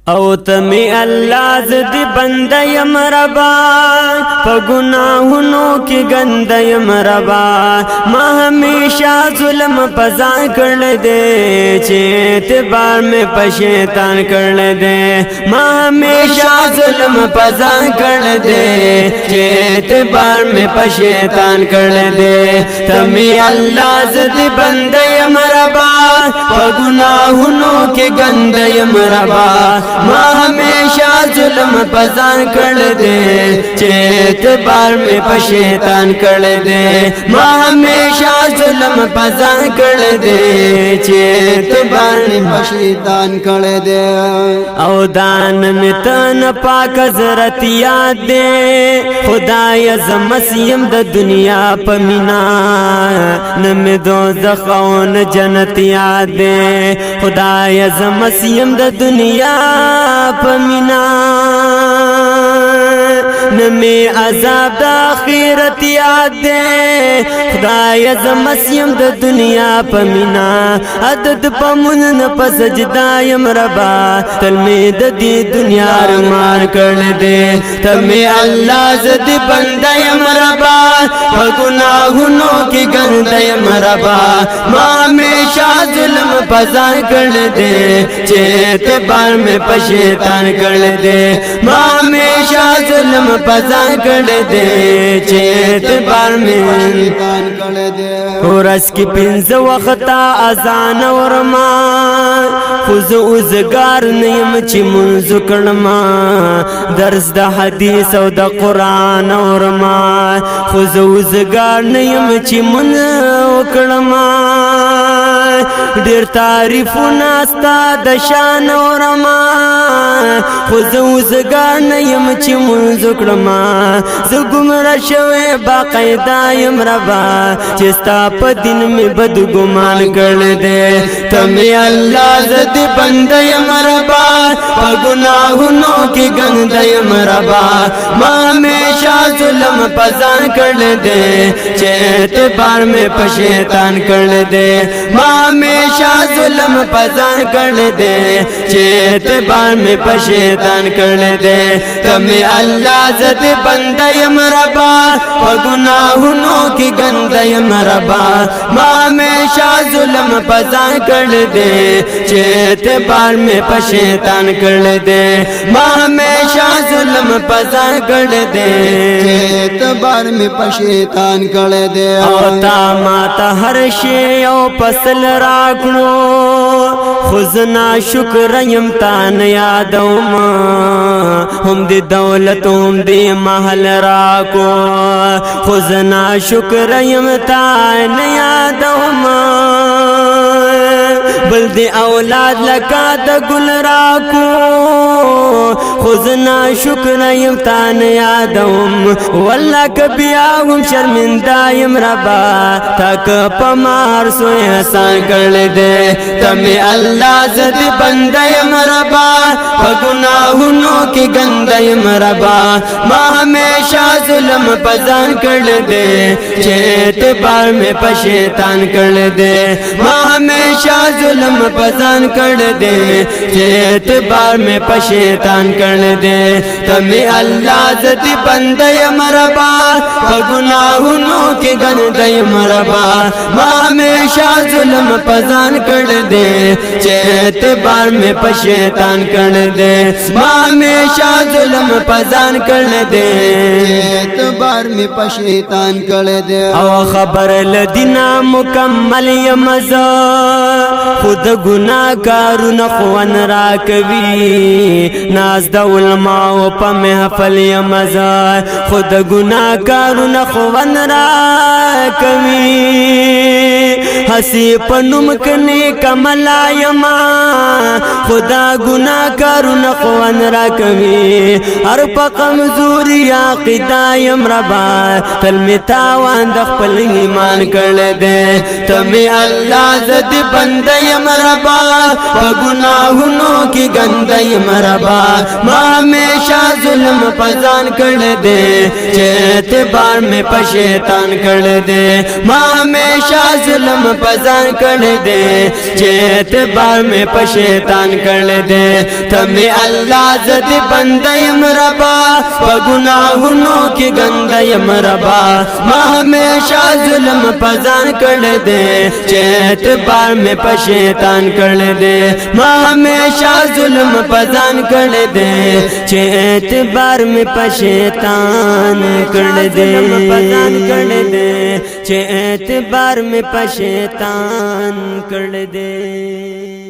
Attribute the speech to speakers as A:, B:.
A: او تمی اللہ زدی بندہ یم ربا پا گناہنو کی گندہ یم ربا ما ہمیشہ ظلم پزان کر دے چے اعتبار میں پا شیطان کر دے ما ہمیشہ ظلم پزان کر دے چے اعتبار میں پا شیطان کر دے تمی اللہ زدی بندہ یم ربا پا گناہنو کی گندہ یم ربا ما ہمیشہ ظلم پزان کر دے چے اعتبار میں پا شیطان کر دے ما ہمیشہ ظلم پزان کر دے چے اعتبار میں پا شیطان کر دے او دان میں تن پاک حضرت یاد دے خدای زمسیم دا دنیا پا مینا نمی دوزخ او ن جنت یاد دے خدای زمسیم دا دنیا پمینا نمی عذاب دا آخرت یاد دے خدای زمسیم دا دنیا پمینا عدد پمون پا سجدہ یم ربا تلمی دا دی دنیا رمان کر دے تمی اللہ زدی بندہ یم ربا پا گناہنوں کی گندہ یم ربا ما ہمیشہ ظلم پزان کر دے چے اعتبار میں پا شیطان کر دے ما ہمیشہ ظلم پزان کر دے چے اعتبار میں شیطان کر دے ورس کی پنز وقتا ازان ورمان خوز اوزگار نیم چی منزو کرما درس دا حدیث او دا قرآن ورمان خوز اوزگار نیم چی منزو کرما دیر تعریفو ناستا دشان ورما خوز اوزگار نیم چی منزو کرما زگمر شوی باقیدہ یم ربا چستا پا دن میں بد گمان کر دے تمی اللہ زدی بندہ یم ربا پا گناہنوں کی گندہ یم ربا ما ہمیشہ ظلم پزان کر دے چے اعتبار میں پا شیطان کر دے ما ہمیشہ ظلم پزان کر دے چے اعتبار میں پا شیطان کر دے تمی اللہ زدی بندہ یم ربا پا گناہنوں کی گندہ یم ربا ما ہمیشہ ظلم پزان کر دے چے اعتبار میں پا شیطان کر دے ما ہمیشہ ظلم پزان کر دے چے اعتبار میں پا شیطان کر دے او تا ماتا ہر شی او پسل راکڑو خزنا شکر یم تان یادوم ہم دی دولت ہم دی محل راکو خزنا شکر یم تان یادوم بل دی اولاد لکا دا گل راکو خزنا شکر یم تان یادوم واللہ کبھی آگم شرمندہ یم ربا تاک پمار سوئی حسان کر دے تمی اللہ زدی بندہ یم ربا پگناہنوں کی گندہ یم ربا ما ہمیشہ ظلم پزان کر دے چے اعتبار میں پا شیطان کر دے ما ہمیشہ ظلم پزان کر دے چے اعتبار میں پا شیطان کر دے تمی اللہ زدی بندہ یم ربا پگناہنوں کی گندہ یم ربا ما ہمیشہ ظلم پزان کر دے چے اعتبار میں پا شیطان کر دے ما ہمیشہ ظلم پزان کر دے اعتبار میں پا شیطان کر دے او خبر لدینا مکمل یمزا خود گناہ کارون خوان راکوی ناز دا علماء پا محفل یمزا خود گناہ کارون خوان راکوی ہسی پنم کنے کملا یما خدا گناہ کارون خوان راکوی ہر پا کمزوری عقیدہ یم ربا تل می تاوان دخپل ایمان کر دے تمی اللہ زدی بندہ یم ربا پا گناہنوں کی گندہ یم ربا ما ہمیشہ ظلم پزان کر دے چے اعتبار میں پا شیطان کر دے ما ہمیشہ ظلم پزان کړل دے چې اعتبار میں په شیطان کړل دے تمہیں اللہ زد بندہ یم ربا په گناہونو کی گندا یم ربا ما ہمیشہ ظلم پزان کړل دے چې اعتبار میں په شیطان کړل دے ما ہمیشہ ظلم پزان کړل دے چې اعتبار میں په شیطان کړل دے پزان کړل دے چې اعتبار میں په شیطان کړل دے